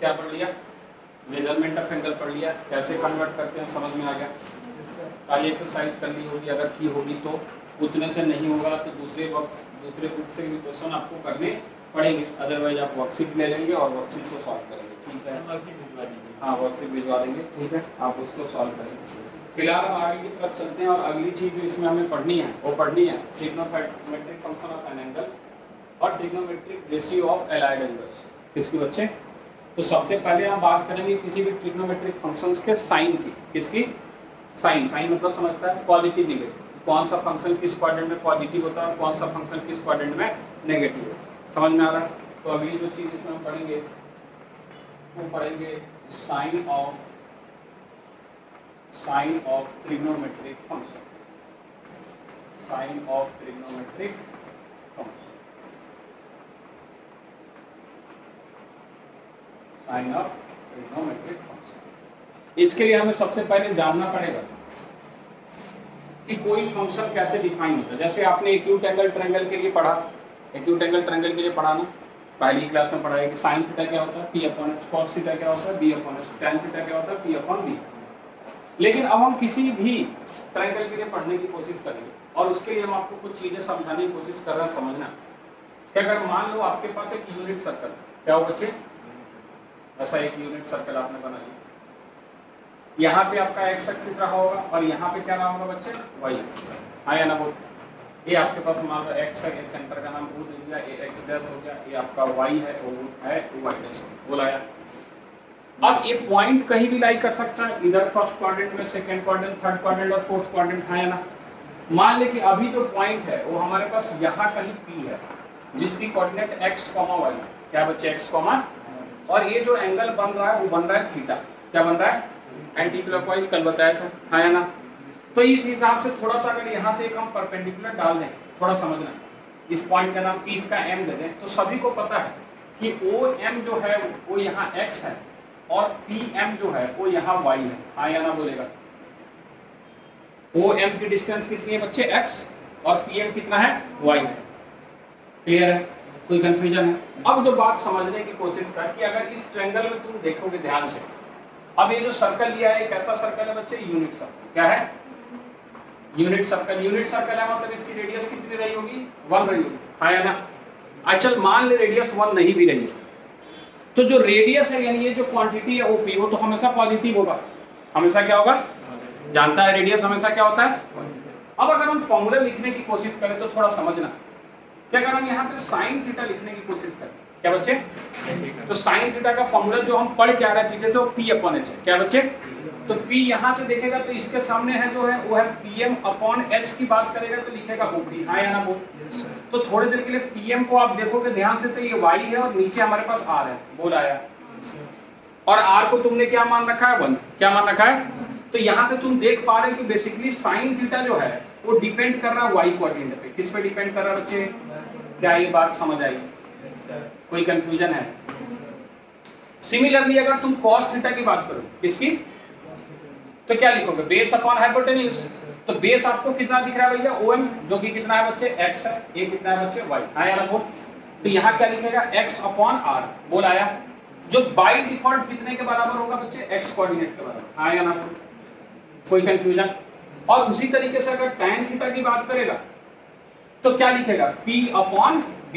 क्या पढ़ लिया? मेजरमेंट ऑफ एंगल पढ़ लिया। कैसे कन्वर्ट करते हैं समझ में आ गया? सारी एक्सरसाइज कर ली होगी, अगर की होगी तो। उतने से नहीं होगा तो दूसरे बुक से भी क्वेश्चन आपको करने पड़ेंगे, अदरवाइज आप वर्कशीट ले लेंगे और वर्कशीट को सॉल्व करेंगे। ठीक है, हाँ वर्कशीट भिजवा देंगे। ठीक है, आप उसको सॉल्व करेंगे। फिलहाल हम आगे की तरफ चलते हैं और अगली चीज़ जो इसमें हमें पढ़नी है वो पढ़नी है trigonometric function of an angle और trigonometric ratio of allied angles. किसके बच्चे? तो सबसे पहले हम बात करेंगे किसी भी ट्रिग्नोमेट्रिक फंक्शंस के साइन की। किसकी? साइन। साइन मतलब समझता है पॉजिटिव नेगेटिव, कौन सा फंक्शन किस क्वाड्रेंट में पॉजिटिव होता है और कौन सा फंक्शन किस क्वाड्रेंट में नेगेटिव होता है। समझ में आ रहा है? तो अगली जो चीज़ इसमें हम पढ़ेंगे वो पढ़ेंगे sine of trigonometric function. Sine of trigonometric function. Sine of trigonometric function. इसके लिए हमें सबसे पहले जानना पड़ेगा कि कोई फंक्शन कैसे डिफाइन होता है। जैसे आपने एक्यूट एंगल ट्रायंगल के लिए पढ़ा, एक्यूट एंगल ट्रायंगल के लिए पढ़ा ना, पहली क्लास में पढ़ा है कि साइन थीटा क्या होता है, P upon H, cos theta क्या होता है, B upon H, tan theta क्या होता है, पी अपॉन बी। लेकिन अब हम किसी भी ट्रायंगल के लिए पढ़ने की कोशिश करेंगे और उसके लिए हम आपको कुछ चीजें समझाने की कोशिश कर रहे हैं। समझना कि अगर मान लो आपके पास एक यूनिट सर्कल, क्या हो बच्चे? ऐसा एक यूनिट सर्कल आपने बना लिया, यहाँ पे आपका एक्स एक्सिस रहा होगा और यहाँ पे क्या रहा होगा बच्चे? Y axis. हाँ या ना बोल? ये आपके पास मान लो एक्स है, ये सेंटर का नाम ओ दे दिया, ये एक्स डैश हो गया, ये आपका वाई है, वो है वाई डैश हो गया। बोला यार, अब ये पॉइंट कहीं भी लाई कर सकता है, इधर फर्स्ट क्वाड्रेंट में, सेकंड क्वाड्रेंट, थर्ड क्वाड्रेंट और फोर्थ क्वाड्रेंट। हाँ या ना? मान ले कि अभी जो पॉइंट है वो हमारे पास यहाँ कहीं पी है जिसकी कोऑर्डिनेट एक्स कॉमा वाई। क्या बच्चे? एक्स कॉमा, और ये जो एंगल बन रहा है वो बन रहा है थीटा। क्या बन रहा है? एंटी क्लॉकवाइज, कल बताया था। हाँ या ना? तो इस हिसाब से थोड़ा सा अगर यहाँ से एक हम परपेंडिकुलर डाल दें, थोड़ा समझना, इस पॉइंट का नाम पी, इसका एम दे दें, तो सभी को पता है कि ओ एम जो है वो यहाँ एक्स है और पी एम जो है वो यहाँ वाई है। हाँ या ना बोलेगा? ओ एम की डिस्टेंस कितनी है बच्चे? एक्स, और पी एम कितना है? वाई है। क्लियर है? कोई कंफ्यूजन है? अब जो बात समझने की कोशिश कर कि अगर इस ट्रायंगल में तुम देखोगे ध्यान से, अब ये जो सर्कल लिया है कैसा सर्कल है बच्चे? Unit circle. क्या है? Unit circle. यूनिट सर्कल है मतलब इसकी रेडियस कितनी रही होगी? 1 रही होगी। हाँ या ना? अच्छा मान ले रेडियस 1 नहीं भी रही है, तो जो रेडियस है यानी ये जो क्वांटिटी है ओपी, वो तो हमेशा पॉजिटिव होगा। हमेशा क्या होगा? जानता है रेडियस हमेशा क्या होता है? अब अगर हम फॉर्मूला लिखने की कोशिश करें तो थोड़ा समझना, क्या अगर हम यहाँ पे साइन थीटा लिखने की कोशिश करें, क्या बच्चे? तो साइन थीटा का फॉर्मूला जो हम पढ़ के आ रहे हैं पीछे से वो पी अपॉन एच है। क्या बच्चे? तो पी यहाँ से देखेगा तो इसके सामने है जो है वो है पीएम अपॉन एच की बात करेगा तो लिखेगा ओपी। हाँ या ना बोल? तो थोड़ी देर के लिए पीएम को आप देखोगे ध्यान से तो ये वाई है और नीचे हमारे पास आर है। बोल आया? और आर को तुमने क्या मान रखा है? 1। क्या मान रखा है? तो यहाँ से तुम देख पा रहे हो कि बेसिकली साइन थीटा जो है वो डिपेंड कर रहा है वाई कोऑर्डिनेट पे। किस पे डिपेंड कर रहा है बच्चे? क्या ये बात समझ आई? कोई कंफ्यूजन है? सिमिलरली अगर तुम cos थीटा की बात करो, किसकी? तो क्या लिखोगे? Base upon hypotenuse. तो बेस आपको कितना दिख रहा है भैया? OM, जो कि कितना है बच्चे? x है। ये कितना है बच्चे? y। हाँ या ना बोल? तो यहाँ क्या लिखेगा? x upon r। बोल आया? जो बाय डिफॉल्ट कितने के बराबर होगा बच्चे? x कोऑर्डिनेट के बराबर। हाँ या ना बोल? कोई कंफ्यूजन? और उसी तरीके से अगर tan थीटा की बात करेगा तो क्या लिखेगा? p upon b।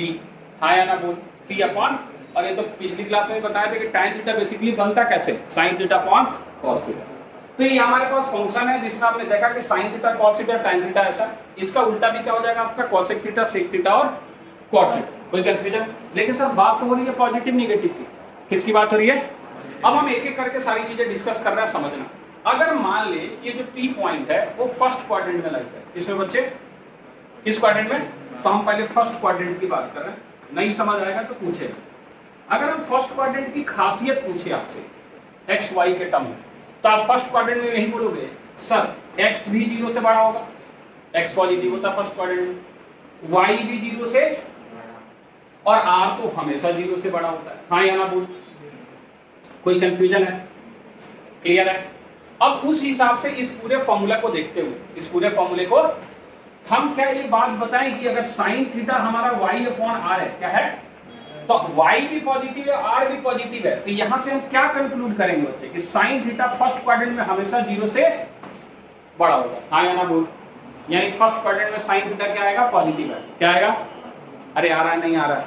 हाँ या ना बोल? p अपॉन, और ये तो पिछली क्लास में बताया था कि tan थीटा बेसिकली बनता कैसे? sin theta upon cos theta. तो ये हमारे पास फंक्शन है जिसमें आपने देखा कि sin theta cos theta tan theta ऐसा, इसका उल्टा भी क्या हो जाएगा आपका? cosec थीटा sec थीटा और cot थीटा। कोई कंफ्यूजन? लेकिन सर बात तो हो रही है पॉजिटिव नेगेटिव की। किसकी बात हो रही है? अब हम एक एक करके सारी चीजें डिस्कस कर रहे हैं, समझना। अगर मान ले ये जो P पॉइंट है वो फर्स्ट क्वाड्रेंट में लाइक है, इसमें बच्चे किस क्वाड्रेंट में? तो हम पहले फर्स्ट क्वाड्रेंट की बात कर रहे हैं, नहीं समझ आएगा तो पूछे। अगर हम फर्स्ट क्वाड्रेंट की खासियत पूछे आपसे एक्स वाई के टर्म में, तो आप फर्स्ट क्वाड्रेंट में यही बोलोगे सर एक्स भी 0 से बड़ा होगा, एक्स पॉजिटिव होता है फर्स्ट क्वाड्रेंट में, वाई भी 0 से, और आर तो हमेशा 0 से बड़ा होता है। हाँ या ना बोल? कोई कंफ्यूजन है? क्लियर है? अब उस हिसाब से इस पूरे फॉर्मूला को देखते हुए, इस पूरे फॉर्मूले को हम क्या ये बात बताएं कि अगर साइन थीटा हमारा y अपॉन r है, क्या है? तो y भी पॉजिटिव है, r भी पॉजिटिव है, तो यहां से हम क्या कंक्लूड करेंगे बच्चे कि साइन थीटा फर्स्ट क्वाड्रेंट में हमेशा 0 से बड़ा होगा। हाँ या ना बोल, यानी फर्स्ट क्वाड्रेंट में साइन थीटा क्या आएगा, पॉजिटिव है। क्या आएगा, अरे आ रहा है, नहीं आ रहा है,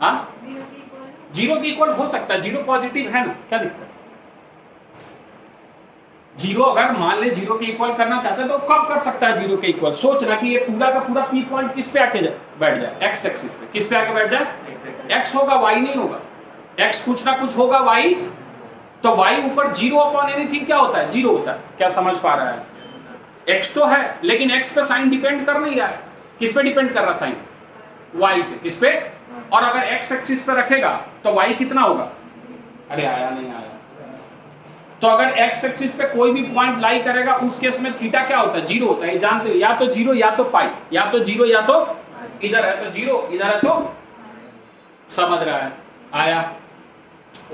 हाँ 0 के इक्वल हो सकता है, 0 पॉजिटिव है ना, क्या दिक्कत। 0 अगर मान ले 0 के इक्वल करना चाहता है तो कब कर सकता है 0 के इक्वल, सोच रहा कि ये पूरा का पूरा पी पॉइंट किस पे आके बैठ जाए, एक्स एक्सिस पे। किस पे आके बैठ जाए, एक्स होगा, वाई नहीं होगा। एक्स कुछ ना कुछ होगा, वाई तो वाई ऊपर 0 अपॉन एनीथिंग क्या होता है, 0 होता है। क्या समझ पा रहा है, एक्स तो है लेकिन एक्स पे साइन डिपेंड कर नहीं रहा है, किस पे डिपेंड कर रहा है साइन, वाई पे। किस पे, और अगर एक्स एक्सिस पे रखेगा तो वाई कितना होगा, अरे आया नहीं आया, तो अगर एक्स एक्सिस पे कोई भी पॉइंट लाई करेगा उस केस में थीटा क्या होता है, 0 होता है, ये जानते हो, या तो 0 या तो पाई, या तो 0 या तो इधर है तो 0, इधर है तो, समझ रहा है, आया।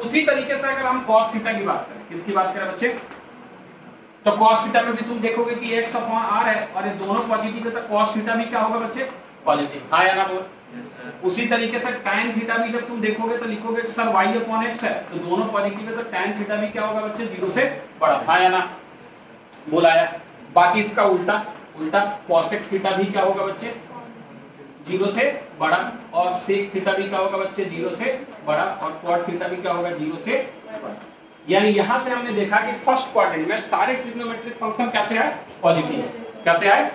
उसी तरीके से अगर हम cos थीटा की बात करें, किसकी बात करें बच्चे, तो cos थीटा में भी तुम देखोगे कि x अपॉन r है और ये दोनों पॉजिटिव है, तो cos थीटा भी क्या होगा बच्चे, पॉजिटिव। हाँ या ना बोल। उसी तरीके से tan थीटा भी जब तुम देखोगे तो लिखोगे सर y अपॉन x है, तो दोनों पॉजिटिव है, तो tan थीटा भी क्या होगा बच्चे, 0 से बड़ा। हाँ या ना बोल, आया। बाकी इसका उल्टा, उल्टा cosec थीटा भी क्या होगा बच्चे, 0 से बड़ा, और sec थीटा भी क्या होगा बच्चे, 0 से बड़ा, और cot थीटा भी क्या होगा, 0 से बड़ा। यानी यहां से हमने देखा कि फर्स्ट क्वाड्रेंट में सारे ट्रिग्नोमेट्रिक फंक्शन कैसे आए, पॉजिटिव, कैसे आए।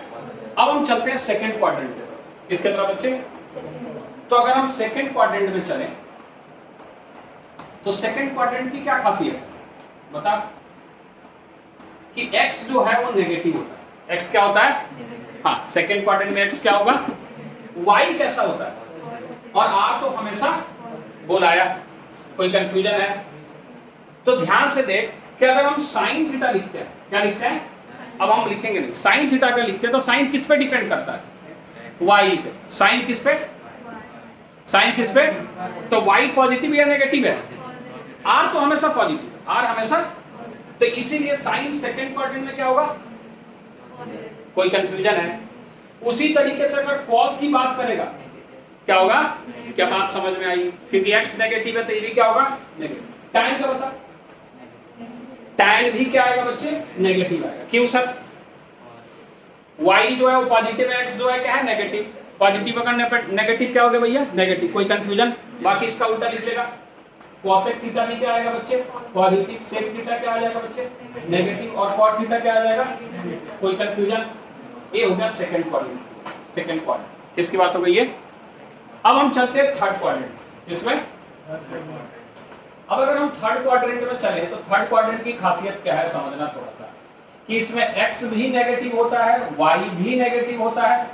अब हम चलते हैं सेकंड क्वाड्रेंट पे, किसके तरफ बच्चे, तो अगर हम सेकंड क्वाड्रेंट में चलें तो सेकंड क्वाड्रेंट की क्या खासियत है बता, कि x जो है वो नेगेटिव होता है। x क्या होता है, हाँ सेकंड क्वाड्रेंट में x क्या होगा, y कैसा होता है, और r तो हमेशा बोलाया। कोई कंफ्यूजन है तो ध्यान से देख कि अगर हम साइन थीटा लिखते हैं, क्या लिखते हैं, अब हम लिखेंगे नहीं, साइन थीटा का लिखते हैं तो साइन किस पे डिपेंड करता है, y पे। साइन किस पे, साइन किस पे, तो y पॉजिटिव या नेगेटिव है, r तो हमेशा पॉजिटिव, r हमेशा, तो इसीलिए साइन सेकंड क्वाड्रेंट में क्या होगा, कोई कंफ्यूजन है। उसी तरीके से अगर cos की बात करेगा क्या होगा, क्या बात समझ में आई, क्योंकि x नेगेटिव है तो ये भी क्या होगा, नेगेटिव। tan का बता, tan भी क्या आएगा बच्चे, नेगेटिव आएगा। क्यों सर, y जो है वो पॉजिटिव है, x जो है क्या है, नेगेटिव। पॉजिटिव अगर नेगेटिव क्या हो गया भैया, नेगेटिव। कोई कंफ्यूजन, बाकी इसका उल्टा लिख लेगा, cosec थीटा भी क्या आएगा बच्चे, पॉजिटिव। sec थीटा क्या आ जाएगा बच्चे, नेगेटिव, और cot थीटा क्या आ जाएगा, कोई कंफ्यूजन। ये हो गया सेकंड क्वाड्रेंट, सेकंड क्वाड्रेंट किसकी बात हो गई है। अब हम चलते हैं थर्ड क्वाड्रेंट, इसमें अब अगर हम थर्ड क्वाड्रेंट में चले तो थर्ड क्वाड्रेंट की खासियत क्या है समझना थोड़ा सा, कि इसमें x भी नेगेटिव होता है, y भी नेगेटिव होता है,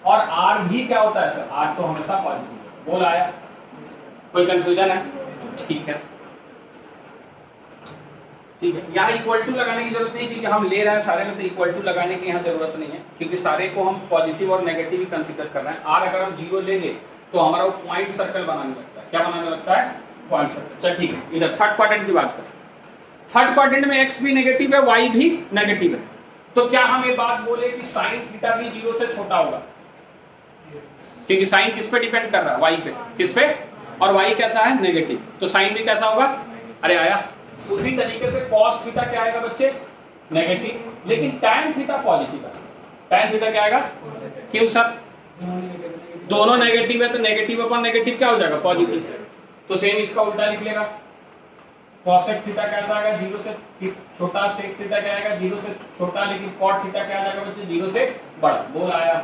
और r भी क्या होता है सर, r तो हमेशा पॉजिटिव है। बोल आया, कोई कंफ्यूजन है, ठीक है ठीक है। यहाँ इक्वल टू लगाने की जरूरत नहीं, क्योंकि हम ले रहे हैं सारे में, तो इक्वल टू लगाने की यहाँ जरूरत नहीं है, क्योंकि सारे को हम पॉजिटिव और नेगेटिव ही कंसीडर कर रहे हैं। r अगर हम 0 लेंगे तो हमारा वो पॉइंट सर्कल बनाने लगता है, क्या बनाने लगता है, पॉइंट सर्कल। चल ठीक है, इधर थर्ड क्वाड्रेंट की बात करें। थर्ड क्वाड्रेंट में x भी नेगेटिव है, y भी नेगेटिव है, तो क्या हम ये बात बोले कि साइन थीटा भी 0 से छोटा होगा, क्योंकि साइन किस पे डिपेंड कर रहा है, y पे। किस पे, और y कैसा है, नेगेटिव, तो साइन भी कैसा होगा, अरे आया। उसी तरीके से cos थीटा क्या आएगा बच्चे, नेगेटिव, लेकिन tan थीटा पॉजिटिव है। tan थीटा क्या आएगा, क्यों सर, दोनों नेगेटिव है तो नेगेटिव अपॉन नेगेटिव क्या हो जाएगा, पॉजिटिव। तो सेम इसका उल्टा लिख लेगा, cosec थीटा कैसा आएगा, 0 से छोटा, sec थीटा क्या आएगा, 0 से छोटा, लेकिन cot थीटा क्या आ जाएगा बच्चे, 0 से बड़ा। बोल आया।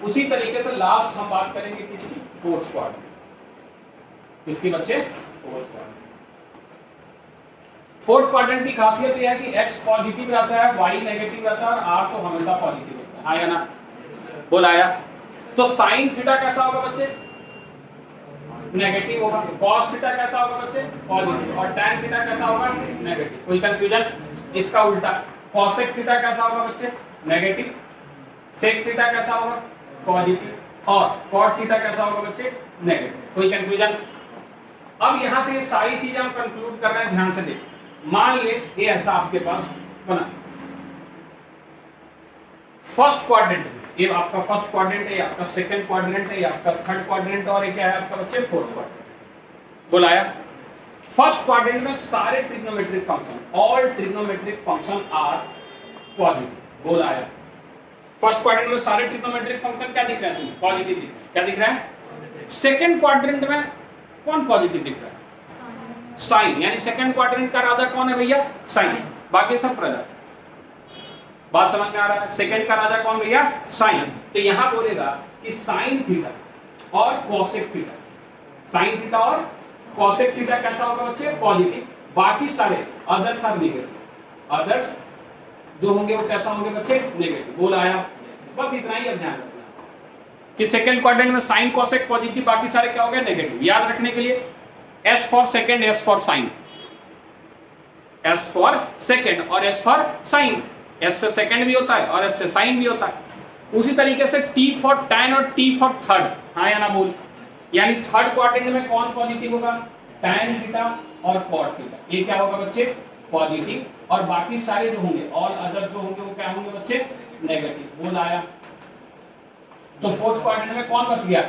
उसी तरीके से लास्ट हम बात करेंगे किसकी, फोर्थ क्वाड्रेंट, किसकी बच्चे, फोर्थ क्वाड्रेंट। फोर्थ क्वाड्रेंट की खासियत यह है कि x पॉजिटिव रहता है, y नेगेटिव रहता है, और r तो हमेशा पॉजिटिव रहता है। आया ना, बोल आया। तो साइन थीटा कैसा होगा बच्चे, नेगेटिव होगा। cos थीटा कैसा होगा बच्चे, पॉजिटिव, और tan थीटा कैसा होगा, नेगेटिव। कोई कंफ्यूजन, इसका उल्टा cosec थीटा कैसा होगा बच्चे, नेगेटिव। sec थीटा कैसा होगा, पॉजिटिव, और cot थीटा कैसा होगा बच्चे, नेगेटिव। कोई कंफ्यूजन। अब यहां से ये सारी चीजें हम कंक्लूड कर रहे हैं, ध्यान से देखिए। मान ले ये ऐसा आपके पास बना, फर्स्ट क्वाड्रेंट ये आपका फर्स्ट क्वाड्रेंट है, ये आपका सेकंड क्वाड्रेंट है, ये आपका थर्ड क्वाड्रेंट और ये क्या है आपका बच्चे फोर्थ क्वाड्रेंट। बोलाया फर्स्ट क्वाड्रेंट में सारे trigonometric function, all trigonometric function are positive. बोलाया फर्स्ट क्वाड्रेंट में सारे ट्रिग्नोमेट्रिक फंक्शन क्या दिख रहे हैं तुम्हें? पॉजिटिव दिख रहे हैं। क्या दिख रहा है? सेकंड क्वाड्रेंट में कौन पॉजिटिव दिख रहा है? साइन, यानी सेकंड क्वाड्रेंट का राजा कौन है भैया? साइन, बाकी सब प्रजा। बात समझ में आ रहा है? सेकंड का राजा कौन भैया? साइन। तो यहां बोलेगा कि साइन थीटा और कोसेक थीटा, साइन थीटा और कोसेक थीटा कैसा होगा बच्चे? पॉजिटिव। बाकी सारे अदर्स आर नेगेटिव, अदर्स जो होंगे वो कैसा होंगे बच्चे? नेगेटिव। बोल आया? बस इतना ही अब ध्यान रखना कि सेकंड क्वाड्रेंट में साइन कोसेक पॉजिटिव, बाकी सारे क्या हो गए? नेगेटिव। याद रखने के लिए S for second, S for sine, S for second और S फॉर साइन। S से सेकंड भी होता है और S से साइन भी होता है। उसी तरीके से T फॉर टैन और T फॉर थर्ड, हाँ या ना बोल, यानी थर्ड क्वाड्रेंट में कौन पॉजिटिव होगा? टैन थीटा और कॉट थीटा, ये क्या होगा बच्चे? पॉजिटिव। और बाकी सारे जो होंगे, ऑल अदर जो होंगे वो क्या होंगे बच्चे? नेगेटिव। बोल आया? तो फोर्थ क्वाड्रेंट में कौन बच गया?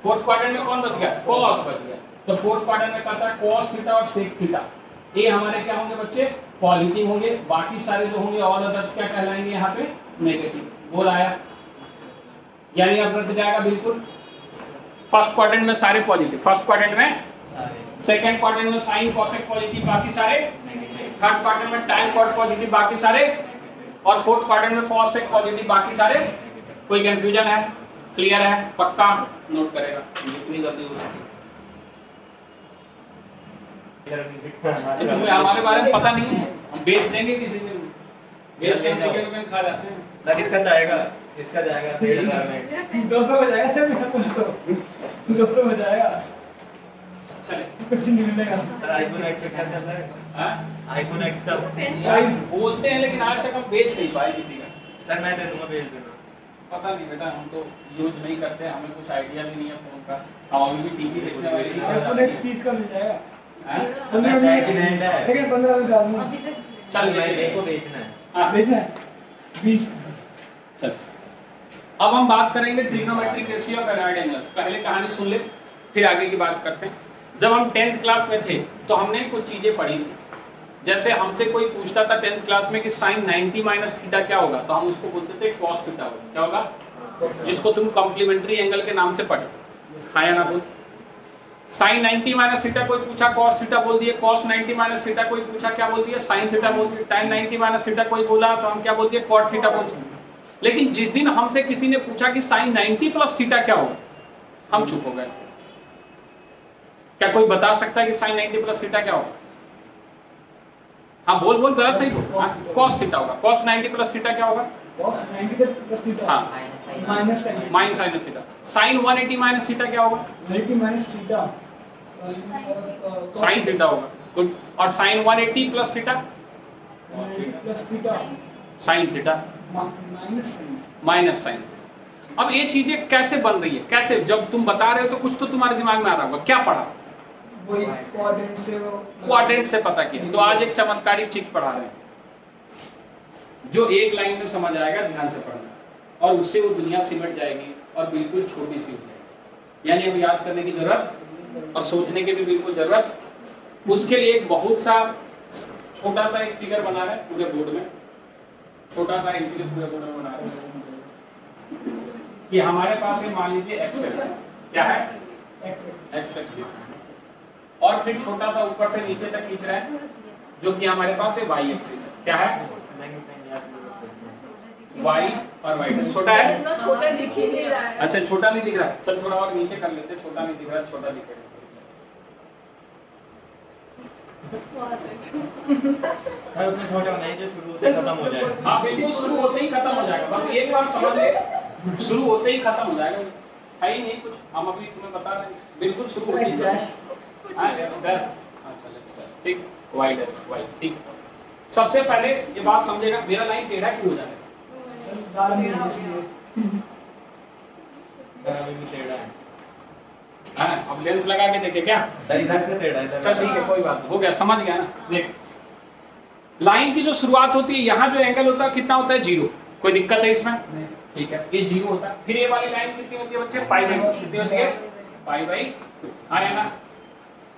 फोर्थ क्वाड्रेंट में कौन बच गया? कॉस बच गया। तो फोर्थ क्वाड्रेंट में कहता है कॉस थीटा और सेक थीटा, ये हमारे क्या होंगे बच्चे? पॉजिटिव होंगे। बाकी सारे जो होंगे ऑल अदर्स क्या कहलाएंगे यहाँ पे? नेगेटिव। बोल आया? यानी अब रट जाएगा बिल्कुल। फर्स्ट क्वाड्रेंट में सारे पॉजिटिव, फर्स्ट क्वाड्रेंट में सेकंड क्वाड्रेंट में साइन कोसेक पॉजिटिव, बाकी सारे नेगेटिव। थर्ड क्वाड्रेंट में टैन कॉट पॉजिटिव, बाकी सारे, और फोर्थ क्वाड्रेंट में कोसेक पॉजिटिव, बाकी सारे। कोई कंफ्यूजन है? क्लियर है? पक्का नोट करेगा जितनी जल्दी हो सके। तो तुम्हें हमारे बारे में पता नहीं है, हम बेच देंगे किसी को, बेच के चिकन खा जाते हैं। सर इसका जाएगा 1500 में 200 हो जाएगा सर, मेरा तो 200 हो जाएगा। चले कुछ नहीं मिलेगा सर। आईफोन एक्स का क्या चल रहा है? हां आईफोन एक्स का गाइस बोलते हैं लेकिन आज तक हम बेच नहीं पाए किसी का। सर मैं दे दूंगा, भेज देना। पता नहीं बेटा, हम तो यूज नहीं करते, हमें कुछ आइडिया भी नहीं है फोन का। हम अभी भी टीवी देखने वाले ही आईफोन एक्स 30 का मिल जाएगा। हैं? 15 सेकंड हैंड है। सेकंड 15 में डाल दूंगा। चल मेरे को बेचना है। हां बेचना है 20। चल अब हम बात करेंगे trigonometric ratio of arid angles. पहले कहानी सुन ले, फिर आगे की बात करते हैं। जब हम 10th क्लास में थे तो हमने कुछ चीजें पढ़ी थी। जैसे हमसे कोई पूछता था 10th क्लास में कि sin 90 माइनस थीटा क्या होगा, तो हम उसको बोलते थे cos थीटा होगा। क्या होगा? जिसको तुम कॉम्प्लीमेंट्री एंगल के नाम से पढ़े, हाँ या ना बोल। sin 90 माइनस थीटा कोई पूछा cos थीटा बोल दिए, cos 90 माइनस थीटा कोई पूछा क्या बोल दिया? sin थीटा बोल दिए। tan 90 माइनस थीटा कोई बोला तो हम क्या बोल दिए? cot थीटा बोल दिए। लेकिन जिस दिन हमसे किसी ने पूछा कि sin 90 प्लस थीटा क्या होगा, हम चुप हो गए। क्या कोई बता सकता है कि sin 90 प्लस थीटा क्या होगा? हाँ बोल बोल, गलत सही बोल। cos थीटा होगा। cos 90 प्लस थीटा क्या होगा? cos 90 प्लस थीटा हाँ minus sin। Minus sin theta. sin 180 minus theta क्या होगा? 180 माइनस थीटा sin थीटा होगा। गुड। और sin 180 plus theta? 90 plus theta sin theta minus sin। Minus sin। अब ये चीजें कैसे बन रही है? कैसे? जब तुम बता रहे हो तो कुछ तो तुम्हारे दिमाग में आ रहा होगा। क्या पढ़ा? वही क्वाड्रेंट से वो क्वाड्रेंट से पता किया। तो आज एक चमत्कारिक चीज पढ़ा रहे हैं जो एक लाइन में समझ आएगा, ध्यान से पढ़ना, और उससे वो दुनिया सिमट जाएगी और बिल्कुल छोटी सी हो जाएगी। यानी अब याद करने की जरूरत और सोचने की भी बिल्कुल जरूरत। उसके लिए एक बहुत सा छोटा सा एक फिगर बना रहे हैं पूरे बोर्ड में, छोटा सा इसलिए पूरे बोर्ड में बना रहे हैं कि हमारे पास है, मान लीजिए एक्स एक्सिस। क्या है? X axis. और फिर छोटा सा ऊपर से नीचे तक खींच रहे हैं जो कि हमारे पास है वाई एक्सिस है। क्या है? वाई और वाई डैश। छोटा है? इतना छोटा दिख ही नहीं रहा है। अच्छा छोटा नहीं दिख रहा है, चल थोड़ा और नीचे कर लेते हैं। छोटा नहीं दिख रहा है, छोटा दिखेगा। सर उतना छोटा नहीं जो शुरू से खत्म हो जाए। हाँ बिल्कुल, शुरू होते ही खत्म हो जाएगा। बस एक बार समझ ले, शुरू होते ही खत्म हो जाएगा। है ही नहीं कुछ, हम अभी तुम्हें बता रहे हैं। बिल्कुल शुरू होते ही हाँ एक्स डैश, अच्छा एक्स डैश, ठीक, वाई डैश, वाई, ठीक। सबसे पहले ये बात समझेगा, मेरा लाइन टेढ़ा क्यों हो जाएगा? अभी भी टेढ़ा है। हाँ अब लेंस लगा के देखे क्या? सर इधर से टेढ़ा है। चल ठीक है, कोई बात नहीं, हो गया, समझ गया ना। देख लाइन की जो शुरुआत होती है, यहाँ जो एंगल होता है कितना होता है? 0। कोई दिक्कत है इसमें? ठीक है, ये 0 होता है। फिर ये वाली लाइन कितनी होती है बच्चे, पाई बाई 2 कितनी होती है, पाई बाई 2 आया ना।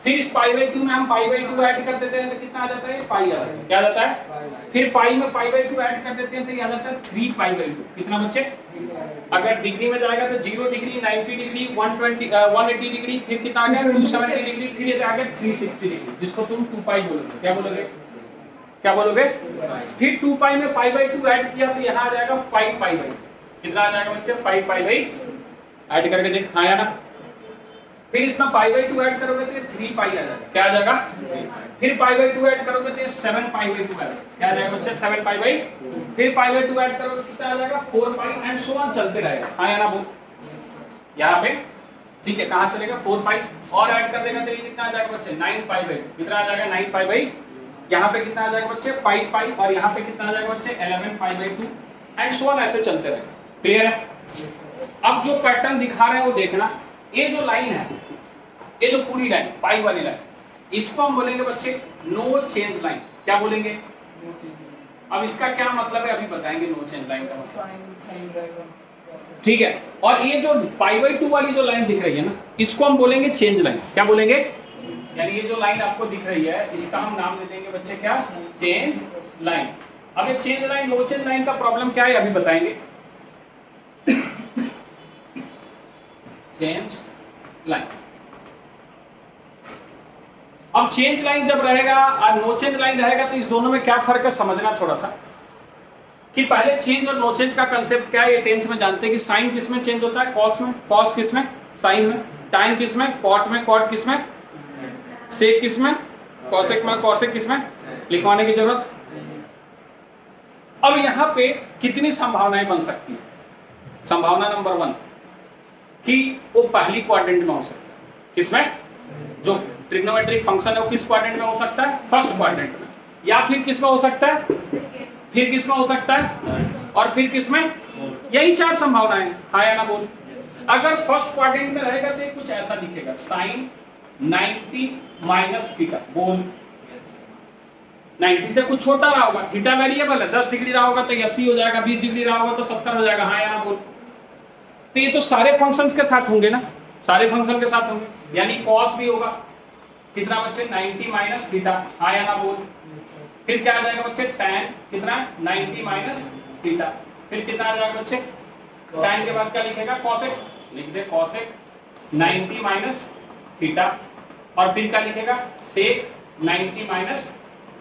फिर इस पाई बाई 2 में हम पाई बाई 2 ऐड कर देते हैं तो कितना आ जाता है, पाई आ जाता है। क्या आ जाता है, फिर पाई में पाई बाई 2 ऐड कर देते हैं तो ये आ जाता है 3 पाई बाई 2। कितना बच्चे, अगर डिग्री में जाएगा तो 0 डिग्री, 90 डिग्री, 180 डिग्री, फिर कितना आ गया 270 डिग्री, फिर ये आ गया 360 डिग्री, जिसको तुम 2 पाई बोलोगे। क्या बोलोगे, क्या बोलोगे, फिर 2 पाई में पाई बाई 2 ऐड किया तो यहाँ आ जाएगा 5 पाई बाई। कितना आ जाएगा बच्चे, 5 पाई बाई, ऐड करके देख, हाँ या ना। फिर इसमें पाई बाई 2 ऐड करोगे तो 3 पाई आ जाएगा। क्या आ जाएगा, फिर पाई बाई 2 ऐड करोगे तो 7 पाई बाई 2 आ जाएगा। क्या आ जाएगा बच्चे, 7 पाई बाई। फिर पाई बाई 2 ऐड करोगे कितना आ जाएगा, 4 पाई, एंड सो ऑन चलते रहेगा। हाँ या ना बोल, यहाँ पे ठीक है, कहाँ चलेगा, 4 पाई, और ऐड कर देगा तो ये कितना आ जाएगा बच्चे, 9 पाई बाई। कितना आ जाएगा, 9 पाई बाई। यहाँ पे कितना आ जाएगा बच्चे, 5 पाई, और यहाँ पे कितना आ जाएगा बच्चे, 11 pi by 2, and so on ऐसे चलते रहेगा। क्लियर है। अब जो पैटर्न दिखा रहे हैं वो देखना, ये जो लाइन है, ये जो पूरी लाइन पाई वाली लाइन, इसको हम बोलेंगे बच्चे नो चेंज लाइन। क्या बोलेंगे, अब इसका क्या मतलब है अभी बताएंगे, नो चेंज लाइन का मतलब, ठीक है। और ये जो पाई बाई 2 वाली जो लाइन दिख रही है ना, इसको हम बोलेंगे चेंज लाइन। क्या बोलेंगे, यानी ये जो लाइन आपको दिख रही है इसका हम नाम दे देंगे बच्चे क्या, चेंज लाइन। अब ये change line, no change line का प्रॉब्लम क्या है अभी बताएंगे। चेंज लाइन, अब चेंज लाइन जब रहेगा और नो चेंज लाइन रहेगा तो इस दोनों में क्या फर्क है समझना थोड़ा सा, कि पहले चेंज और नो चेंज का कंसेप्ट क्या है, ये 10th में जानते हैं कि साइन किस में चेंज होता है, कॉस में, कॉस किस में, साइन में, टाइन किस में, कॉट में, कॉट किस में, सेक किस में, कॉसेक में, कॉसेक किस में, लिखवाने की जरूरत। अब यहाँ पे कितनी संभावनाएं बन सकती है, संभावना नंबर 1 कि वो पहली क्वाड्रेंट में हो सकता है, किसमें, जो ट्रिग्नोमेट्रिक फंक्शन है वो किस क्वाड्रेंट में हो सकता है, फर्स्ट क्वाड्रेंट में, या फिर किस में हो सकता है, फिर किस में हो सकता है, और फिर किस में, यही 4 संभावनाएं। हाँ या ना बोल। अगर फर्स्ट क्वाड्रेंट में रहेगा तो कुछ ऐसा दिखेगा, साइन 90 माइनस थीटा। बोल, 90 से कुछ छोटा रहा होगा, थीटा वेरिएबल है, 10 डिग्री रहा होगा तो 80 हो जाएगा, 20 डिग्री रहा होगा तो 70 हो जाएगा। हाँ या ना बोल। तो ये तो सारे फंक्शंस के साथ होंगे ना, सारे फंक्शन के साथ होंगे, यानी कॉस भी होगा, कितना बच्चे, 90 माइनस थीटा। हाँ या ना बोल। फिर क्या आ जाएगा बच्चे, tan कितना, 90 माइनस थीटा। फिर कितना आ जाएगा बच्चे, tan के बाद क्या लिखेगा, cosec, लिख दे cosec 90 माइनस थीटा, और फिर क्या लिखेगा, sec 90 माइनस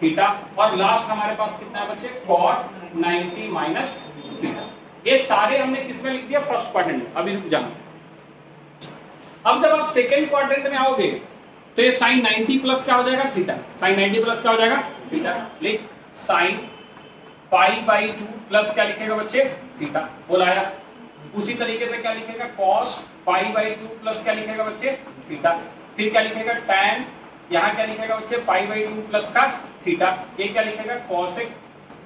थीटा, और लास्ट हमारे पास कितना है बच्चे, cot 90 माइनस थीटा। ये सारे हमने किसमें लिख दिया, फर्स्ट क्वाड्रेंट में। अभी रुक जाना, अब जब आप सेकेंड क्वाड्रेंट में आओगे तो ये साइन 90 प्लस क्या हो जाएगा, थीटा, साइन 90 प्लस क्या हो जाएगा, थीटा। लिख साइन पाई बाई 2 प्लस क्या लिखेगा बच्चे, थीटा। बोलाया। उसी तरीके से क्या लिखेगा, कॉस पाई बाई 2 प्लस क्या लिखेगा बच्चे, थीटा। फिर क्या लिखेगा, टैन, यहाँ क्या लिखेगा बच्चे, पाई बाई 2 प्लस का थीटा। ये क्या लिखेगा, कॉसेक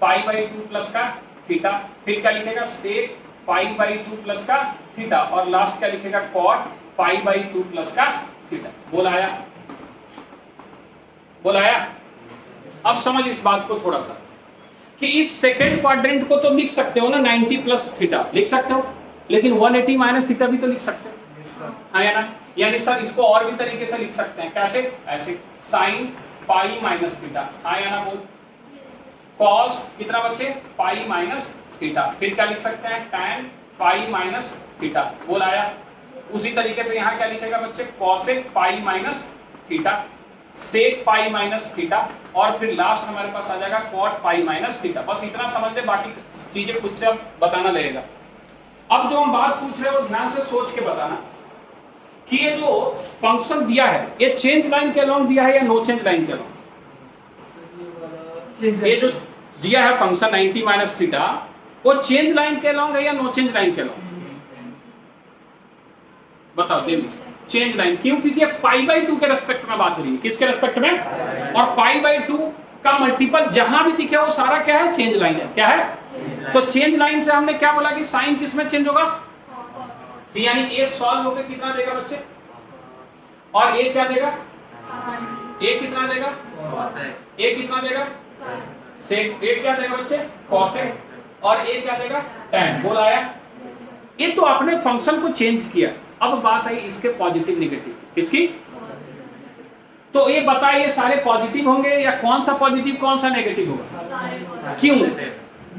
पाई बाई 2 प्लस का थीटा। फिर क्या लिखेगा, सेक पाई बाई 2 प्लस का थीटा, और लास्ट क्या लिखेगा, कॉट पाई बाई 2 प्लस का थीटा। बोलाया, बोलाया। अब समझ इस बात को थोड़ा सा, कि इस सेकेंड क्वाड्रेंट को तो लिख सकते हो ना 90 प्लस थीटा लिख सकते हो, लेकिन 180 माइनस थीटा भी तो लिख सकते हो। हाँ या ना, यानी सर इसको और भी तरीके से लिख सकते हैं, कैसे, ऐसे साइन पाई माइनस थीटा। हाँ या ना बोल। कॉस कितना बच्चे, पाई माइनस थीटा। फिर क्या लिख सकते हैं, टैन पाई माइनस थीटा। बोल आया। उसी तरीके से यहाँ क्या लिखेगा बच्चे, कॉसेक पाई माइनस थीटा, सेक पाई माइनस थीटा, और फिर लास्ट हमारे पास आ जाएगा कॉट पाई माइनस थीटा। बस इतना समझ ले, बाकी चीजें खुद से अब बताना लगेगा। अब जो हम बात पूछ रहे हैं वो ध्यान से सोच के बताना कि ये जो फंक्शन दिया है ये चेंज लाइन के अलोंग दिया है या नो चेंज लाइन के अलोंग। ये जो दिया है फंक्शन 90 माइनस थीटा, वो चेंज लाइन के अलोंग है या नो चेंज लाइन के अलोंग, बताओ देवी। चेंज लाइन क्यों, क्योंकि पाई बाई 2 के रेस्पेक्ट में बात हो रही है। किसके रेस्पेक्ट में, और पाई बाई 2 का मल्टीपल जहां भी दिखे वो सारा क्या है, चेंज लाइन है। क्या है, तो चेंज लाइन से हमने क्या बोला कि साइन किस में चेंज होगा, यानी ये सॉल्व होकर कितना देगा बच्चे, और ये क्या देगा, ये कितना देगा, ये कितना देगा, सेक, ये क्या देगा बच्चे, कॉसेक, और ये क्या देगा, टैन। बोल आया। ये तो आपने फंक्शन को चेंज किया। अब बात आई इसके पॉजिटिव नेगेटिव, किसकी? तो ये बताइए सारे पॉजिटिव होंगे या कौन सा पॉजिटिव कौन सा नेगेटिव होगा? क्यों?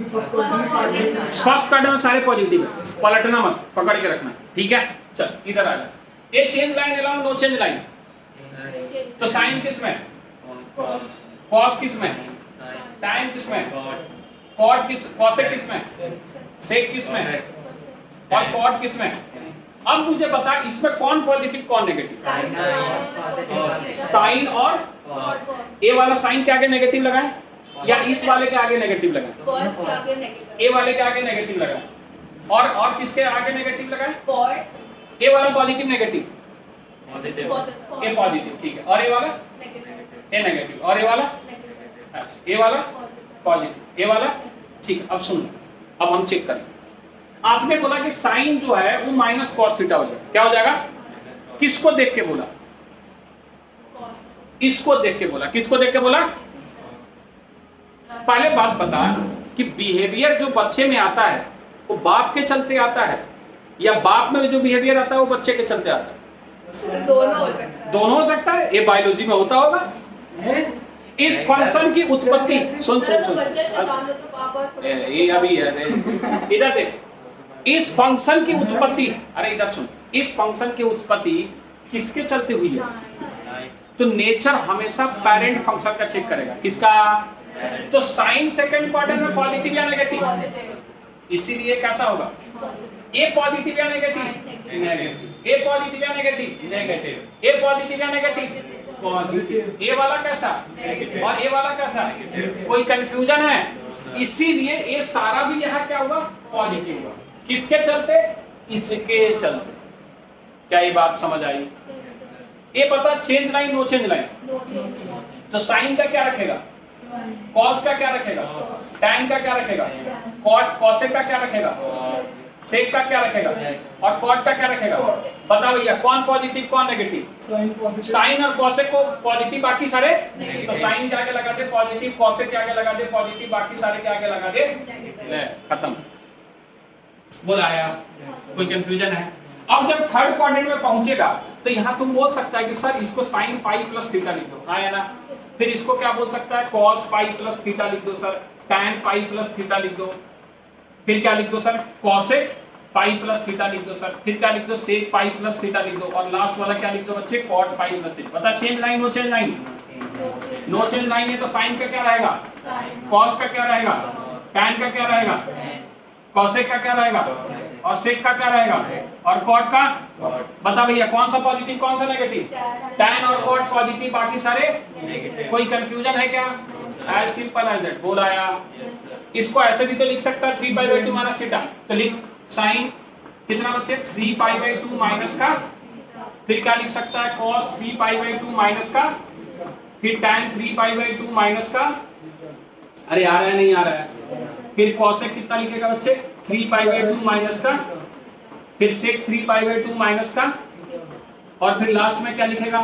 फर्स्ट क्वाड्रेंट में सारे पॉजिटिव है, पलटना मत, पकड़ के रखना, ठीक है? चल इधर आ जा। ये change line allow no change line, तो साइन किस में? कॉस किस में? टाइन किस में? कॉट किस? कॉसेक किस में? सेक किस में? और कॉट किस में? अब मुझे बता इसमें कौन पॉजिटिव कौन नेगेटिव? साइन और ए वाला साइन के आगे नेगेटिव लगाएं या इस वाले के आगे नेगेटिव लगाएं? कॉस के आगे नेगेटिव, ए वाले के आगे नेगेटिव लगाएं और किसके आगे नेगेटिव लगाएं? कॉट ए वाला पॉजिटिव नेगेटिव, पॉजिटिव ए पॉजिटिव, ठीक है। और ए वाला नेगेटिव, ए नेगेटिव और ए वाला ए वाला पॉजिटिव, ए वाला, ठीक है। अब सुनो, अब हम चेक करें। आपने बोला कि साइन जो है वो माइनस कॉस थीटा हो जाएगा, क्या हो जाएगा? किसको देख के बोला? इसको देख के बोला। किसको देख के बोला? पहले बात बता कि बिहेवियर जो बच्चे में आता है वो बाप के चलते आता है या बाप में जो बिहेवियर आता है वो बच्चे के चलते आता है? दोनों हो सकता है। दोनों हो सकता है। ये बायोलॉजी में होता होगा। इस फंक्शन की उत्पत्ति सुन बच्चा शैतान है तो पापा थोड़ा ये अभी है, इधर देख। इस फंक्शन की उत्पत्ति, अरे इधर सुन, इस फंक्शन की उत्पत्ति किसके चलते हुई है? तो नेचर हमेशा पेरेंट फंक्शन का चेक करेगा। किसका? तो साइन सेकंड क्वाड्रेंट में पॉजिटिव या नेगेटिव? पॉजिटिव, इसीलिए कैसा होगा? ए पॉजिटिव या नेगेटिव? नेगेटिव। ए पॉजिटिव या नेगेटिव? नेगेटिव। ए पॉजिटिव या नेगेटिव? पॉजिटिव। ए वाला कैसा और ए वाला कैसा? कोई कंफ्यूजन है? इसीलिए ये सारा भी यहाँ क्या हुआ? पॉजिटिव हुआ। किसके चलते? इसके चलते। क्या ये बात समझ आई? ये पता change line no change line, no change, तो साइन का क्या रखेगा? कॉस का क्या रखेगा? टैन का क्या रखेगा? कॉट कॉसेक का क्या रखेगा? सेक का क्या रखेगा? और कॉट का क्या रखेगा? बता भैया कौन पॉजिटिव कौन नेगेटिव? साइन और कॉसेक को पॉजिटिव, बाकी सारे तो साइन के आगे लगा दे पॉजिटिव, कॉसेक के आगे लगा दे पॉजिटिव, बाकी सारे के आगे लगा दे, ले खत्म। बोलाया? कोई कंफ्यूजन है? अब जब थर्ड क्वाड्रेंट में पहुंचेगा तो यहाँ तुम बोल सकता है कि सर इसको साइन पाई प्लस थीटा लिख दो, आया ना? फिर इसको क्या बोल सकता है? कॉस पाई प्लस थीटा लिख दो सर, टैन पाई प्लस थीटा लिख दो, फिर क्या लिख दो सर? कॉसेक पाई प्लस थीटा लिख दो सर, फिर क्या लिख दो? सेक पाई प्लस थीटा लिख दो, और लास्ट वाला क्या लिख दो बच्चे? Cot pi plus theta. बता change line no change line? No change line है तो साइन का क्या रहेगा? कॉस का क्या रहेगा? टैन का क्या रहेगा? कॉसेक का क्या रहेगा? और सेक का क्या रहेगा? और कॉट का? बता भैया कौन सा पॉजिटिव कौन सा नेगेटिव? टैन और कॉट पॉजिटिव, बाकी सारे नेगेटिव। कोई कंफ्यूजन है क्या? As simple as that. बोला या? इसको ऐसे भी तो लिख सकता है 3π/2 माइनस थीटा, तो लिख साइन कितना बच्चे? 3π/2 माइनस का, फिर क्या लिख सकता है? cos 3π/2 माइनस का, फिर tan 3π/2 माइनस का, अरे आ रहा है नहीं आ रहा है? फिर cosec कितना लिखेगा बच्चे? 3π/2 माइनस का, फिर sec 3π/2 माइनस का, और फिर लास्ट में क्या लिखेगा?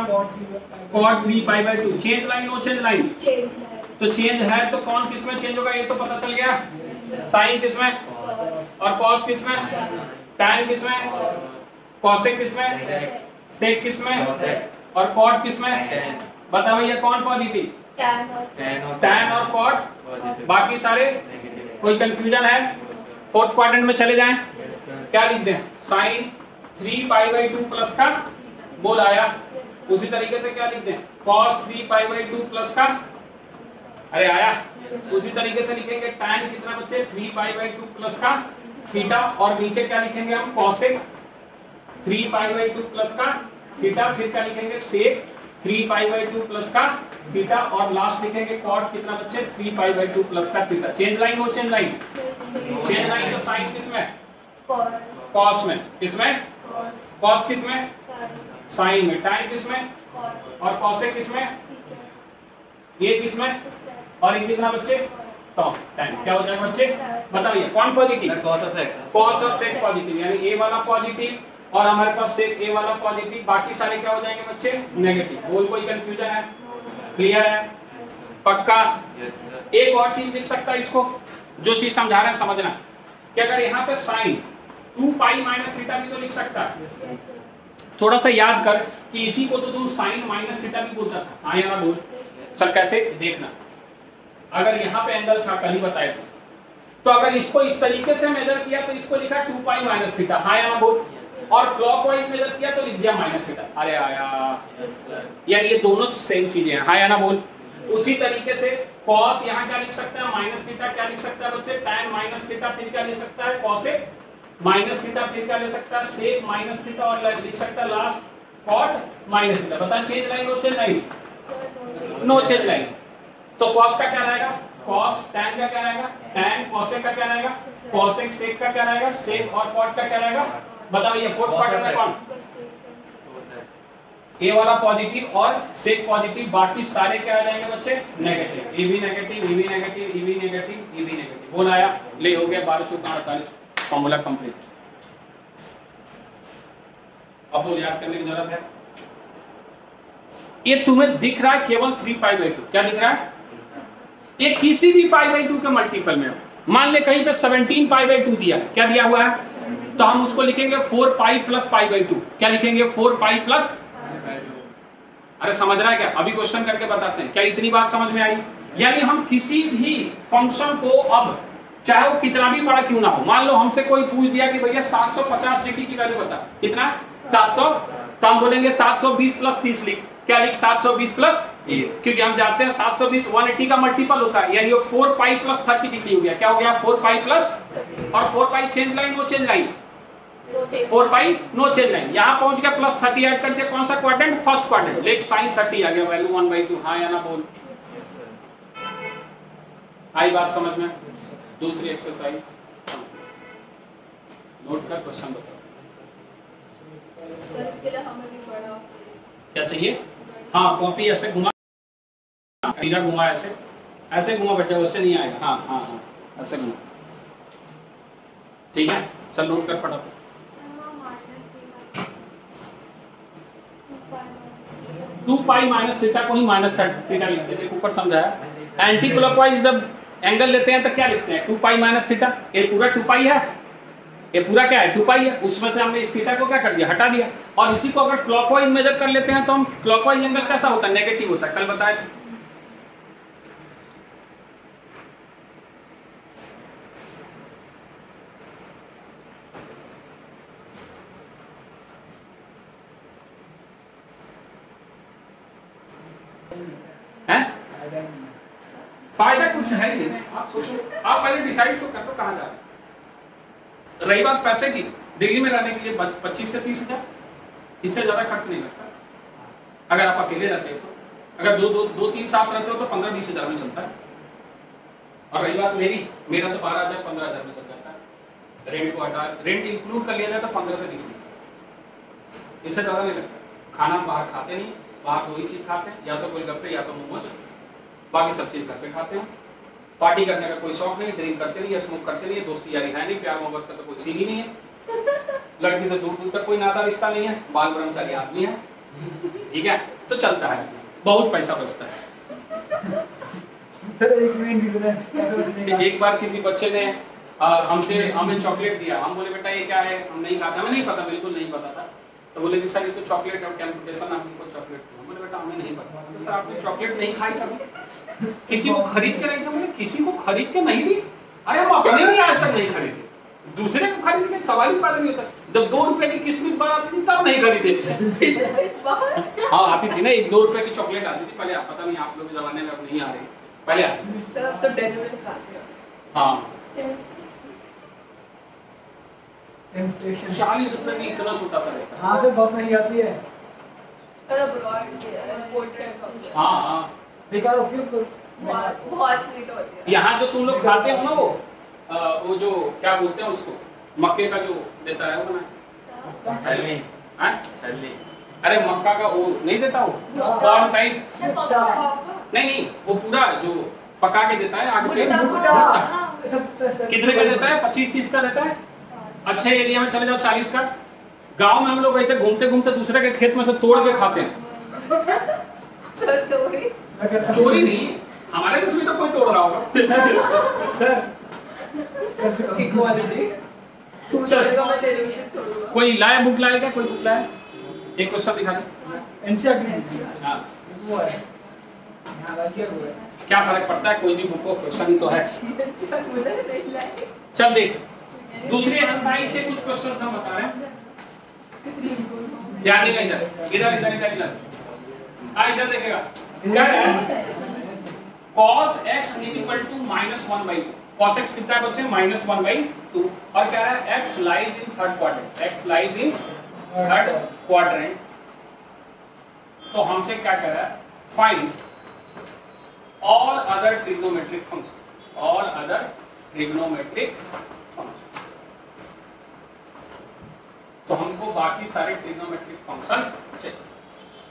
cot 3π/2। Change line no change line? Change है, तो चेंज है तो कौन किस में चेंज होगा ये तो पता चल गया। साइन किस में और cos किस में, tan किस में, cosec किस में, sec किस में, और cot किस में? बता भैया कौन पॉजिटिव? tan और cot, बाकी सारे कोई कंफ्यूजन है? फोर्थ क्वाड्रेंट में चले जाएं, क्या लिख दें? साइन 3π/2 प्लस का, बोल आया? उसी तरीके से क्या लिख दें? cos 3π/2 प्लस का, अरे आया? उसी तरीके से लिखेंगे tan कितना बच्चे? 3π/2 प्लस का थीटा, और नीचे क्या लिखेंगे हम? cosec 3π/2 प्लस का थीटा, फिर क्या लिखेंगे? sec 3π/2 प्लस का थीटा, और लास्ट लिखेंगे cot कितना बच्चे? 3π/2 प्लस का थीटा। चेंज लाइन हो चेंज लाइन? चेंज लाइन तो साइन किस में? cos में, किसमें? cos किस में? साइन में। tan किस में? और cosec किस में? ये किस में? और ये कितना बच्चे? तो tan क्या हो जाएगा बच्चे? बताइए कौन पॉजिटिव? cos और sec। cos और sec पॉजिटिव, यानी ए वाला पॉजिटिव और हमारे पास sec ए वाला पॉजिटिव, बाकी सारे क्या हो जाएंगे बच्चे? नेगेटिव। बोल कोई कंफ्यूजन है? क्लियर है? पक्का? एक और चीज लिख सकता है इसको, जो चीज समझा रहे हैं समझना कि अगर यहाँ पे साइन 2 पाई माइनस थीटा भी तो लिख सकता है। Yes, sir. थोड़ा सा याद कर कि इसी को तो तुम साइन माइनस थीटा भी बोलता था। हाँ या ना बोल सर, कैसे देखना, अगर यहाँ पे एंगल था कल ही बताए थे, तो अगर इसको इस तरीके से मेजर किया तो इसको लिखा 2 पाई माइनस थीटा। हाँ या ना बोल, और क्लॉकवाइज मेजर किया तो लिख दिया माइनस थीटा। अरे आया यार, ये दोनों सेम चीजें हैं। हाँ या ना बोल। उसी तरीके से cos यहाँ क्या लिख सकते हैं, माइनस थीटा। क्या लिख सकता है बच्चे, tan माइनस थीटा। फिर क्या लिख सकता है, cosec माइनस थीटा। फिर क्या ले सकता है, sec माइनस थीटा। और लिख सकता है लास्ट cot माइनस थीटा। बता change line no change line, Sir, no change. No change line. तो cos का क्या रहेगा, cos, tan का क्या रहेगा, tan, cosec का क्या रहेगा, cosec, sec का क्या रहेगा, sec, और cot का क्या रहेगा। बताओ ये फोर्थ क्वाड्रेंट में कौन, ए वाला पॉजिटिव और सेक पॉजिटिव, बाकी सारे क्या आ जाएंगे बच्चे, नेगेटिव। ए भी नेगेटिव, ई भी नेगेटिव, ई भी नेगेटिव, ई भी नेगेटिव। बोल आया, ले हो गया 12 चौका 48, फॉर्मूला कंप्लीट। अब बोल याद करने की जरूरत है। ये तुम्हें दिख रहा है केवल 3 पाई बाई 2। क्या दिख रहा है, ये किसी भी पाई बाई 2 के मल्टीपल में। मान ले कहीं पे 17 पाई बाई 2 दिया, क्या दिया हुआ है, तो हम उसको लिखेंगे 4 पाई प्लस पाई बाई 2। क्या लिखेंगे, 4 पाई प्लस। अरे समझ रहा है क्या, अभी क्वेश्चन करके बताते हैं। क्या इतनी बात समझ में आई। यानी हम किसी भी फंक्शन को, अब चाहे वो कितना भी बड़ा क्यों ना हो, मान लो हमसे कोई पूछ दिया कि भैया 750 डिग्री की वैल्यू बता, कितना 700, तो हम बोलेंगे 720 प्लस 30 लिख। क्या लिख, 720 प्लस 30, क्योंकि हम जानते हैं 720 180 का मल्टीपल होता है। यानी वो 4 पाई प्लस 30 डिग्री हो गया। क्या हो गया, 4 पाई प्लस, और 4 pi change line no change line, 4 pi no change line. यहाँ पहुंच गया, प्लस 30 ऐड कर दिया। कौन सा क्वाड्रेंट, फर्स्ट क्वाड्रेंट। लेक साइन 30 आ गया, वैल्यू 1/2। हाँ या ना बोल, आई बात समझ में। दूसरी एक्सरसाइज नोट कर, क्वेश्चन बताओ। सर इसके लिए हमें भी बड़ा क्या चाहिए, हाँ कॉपी ऐसे घुमा, सीधा घुमा, ऐसे ऐसे घुमा बच्चा, वैसे नहीं आएगा। हाँ हाँ हाँ, ऐसे घुमा, ठीक है। चल नोट कर फटाफट। 2 पाई माइनस थीटा को ही माइनस थीटा लिखते हैं, ऊपर समझाया। एंटी क्लॉकवाइज जब एंगल लेते हैं तो क्या लिखते हैं, 2 पाई माइनस थीटा। ये पूरा 2 पाई है, ये पूरा क्या है, 2 पाई है। उसमें से हमने इस थीटा को क्या कर दिया, हटा दिया। और इसी को अगर क्लॉकवाइज मेजर कर लेते हैं तो हम, क्लॉकवाइज एंगल कैसा होता है, नेगेटिव होता है। कल बताया था। फायदा कुछ है ही नहीं। आप सोचो, आप पहले डिसाइड तो कर दो कहाँ जा रहे हैं। रही बात पैसे की, दिल्ली में रहने के लिए 25 से 30 हजार, इससे ज्यादा खर्च नहीं लगता अगर आप अकेले रहते हो तो। अगर दो तीन साथ रहते हो तो 15-20 हजार में चलता है। और रही बात मेरा तो 12,000-15 हजार में चल जाता है। रेंट को हटा, रेंट इंक्लूड कर लिया जाए तो 15 से 20 नहीं, इससे ज्यादा नहीं लगता। खाना बाहर खाते नहीं, बाहर 2 ही चीज खाते हैं, या तो गोलगप्पे या तो मोमोज, बाकी सब चीज घर पे खाते हैं। पार्टी करने का कोई शौक नहीं, ड्रिंक करते नहीं, स्मोक करते नहीं, दोस्ती यारी है नहीं, प्यार मोहब्बत का तो कोई सीन ही नहीं है। लड़की से दूर दूर तक कोई नाता रिश्ता नहीं है, बाल ब्रह्मचारी आदमी है, ठीक है, तो चलता है, बहुत पैसा बचता है। सर एक मेन रीजन है पैसे बचने का। एक बार किसी बच्चे ने हमें चॉकलेट दिया। हम बोले बेटा ये क्या है, हम नहीं खाते, हमें नहीं पता, बिल्कुल नहीं पता था। तो बोले कि सर ये तो चॉकलेट और टेम्पटेशन आपको चॉकलेट दिया। बोले बेटा हमें नहीं पता। तो सर आपने चॉकलेट नहीं खाई कभी, किसी को खरीद के नहीं दिया। बोले किसी को खरीद के नहीं दी, अरे हम अपने लिए आज तक नहीं खरीदे, दूसरे को खरीद के सवाल ही पैदा नहीं होता। जब 2 रुपए की किशमिश बार आती थी तब नहीं खरीदे। हाँ आती थी ना, 1-2 रुपए की चॉकलेट आती थी पहले, पता नहीं आप लोग के जमाने में अब नहीं आ रही, पहले आती थी। सर अब तो डेली में खाते हो। हाँ टेम्पटेशन 40 रुपए की इतना छोटा सा रहता है। हाँ सर बहुत महंगी आती है। अरे ब्रॉड इंपोर्टेड हाँ हाँ, बेकार होती है पर बहुत स्वीट होती है। यहाँ जो तुम लोग खाते हो ना वो जो क्या बोलते हैं उसको, मक्के का जो देता है वो ना, छलनी, हाँ? छलनी। अरे मक्का का वो नहीं देता, वो कॉर्न टाइप, नहीं वो पूरा जो पका के देता है आग पे। कितने का देता है, 25-30 का देता है। अच्छे एरिया में चले जाओ 40 का। गांव में हम लोग ऐसे घूमते घूमते दूसरे के खेत में से तोड़ के खाते हैं। सर चोरी चोरी नहीं, हमारे में तो कोई तोड़ रहा होगा। Sir equality. तू छोड़ेगा मैं तेरे भी छोड़ूंगा। कोई लाया बुक लाएगा, कोई बुक लाया? एक क्वेश्चन दिखा दे। एनसीईआरटी हाँ वो है यहाँ लगी है। क्या फर्क पड़ता है, कोई भी बुक को क्वेश्चन तो है। मुझे नहीं लाए। चल देख, दूसरी एक्सरसाइज के कुछ क्वेश्चन हम बता रहे हैं, ध्यान देगा। इधर इधर इधर इधर इधर इधर देखेगा। क्या है? cos x equal to -1/2। cos x कितना है बच्चे? -1/2। और क्या है? x lies in third quadrant. x lies in third quadrant. तो हमसे क्या कह रहा है? Find all other trigonometric function. All other trigonometric function. तो हमको बाकी सारे ट्रिग्नोमेट्रिक फंक्शन चाहिए।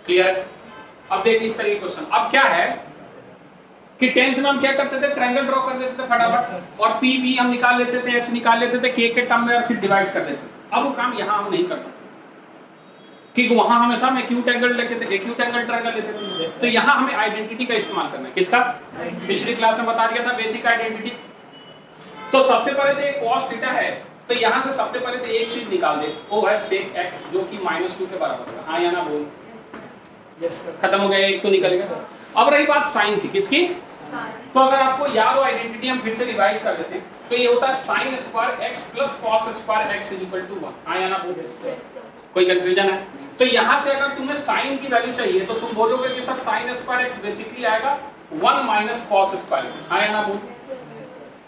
क्लियर? अब देखिए इस तरह के क्वेश्चन। अब क्या है कि 10th में हम क्या करते थे? ट्रायंगल ड्रॉ कर देते थे फटाफट, और पी वी हम निकाल लेते थे, एक्स निकाल लेते थे के टर्म में, और फिर डिवाइड कर देते थे। अब वो काम यहाँ हम नहीं कर सकते, क्योंकि वहां हमेशा हम एक्यूट एंगल लेते थे, एक्यूट एंगल ट्रायंगल लेते थे। तो यहाँ हमें आइडेंटिटी का इस्तेमाल करना है। किसका? पिछली क्लास में बता दिया था, बेसिक आइडेंटिटी। तो सबसे पहले तो ये cos थीटा है, तो यहाँ से सबसे पहले तो एक चीज निकाल दे, वो है sec x, जो कि -2 के बराबर है। हाँ या ना बोल? Yes sir. खत्म हो गया, एक तो निकलेगा। अब रही बात साइन की। किसकी? तो अगर आपको याद हो आइडेंटिटी, हम फिर से रिवाइज कर देते हैं। तो ये होता है sin square x plus cos square x equal to 1। हाँ या ना बोल? कोई कंफ्यूजन है? तो यहाँ से अगर तुम्हें साइन की वैल्यू चाहिए तो तुम बोलोगे कि sir sin square x basically आएगा 1 माइनस cos स्क्वायर x। हाँ या ना बोल?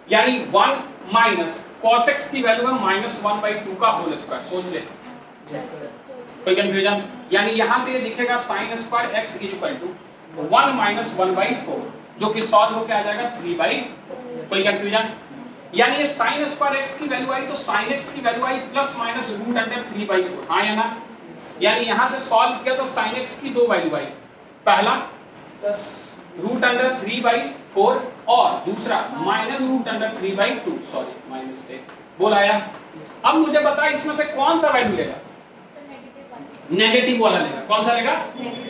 यानी 1 माइनस cos x की वैल्यू है -1/2 का होल स्क्वायर। सोच ले, कोई कंफ्यूजन? यानी यहाँ से ये दिखेगा sin square x equal to 1 minus 1/4, जो कि सॉल्व होकर आ जाएगा 3/4। कोई कंफ्यूजन? यानी ये sin स्क्वायर x की वैल्यू आई तो sin x की वैल्यू आई प्लस माइनस रूट अंडर 3/4। हाँ या ना? यानी यहाँ से सॉल्व किया तो sin x की दो वैल्यू आई, पहला प्लस रूट अंडर 3/4 और दूसरा minus root under 3/2। Sorry minus टेक बोल आया। अब मुझे बता इसमें से कौन सा वैल्यू लेगा? नेगेटिव वाला लेगा। कौन सा लेगा?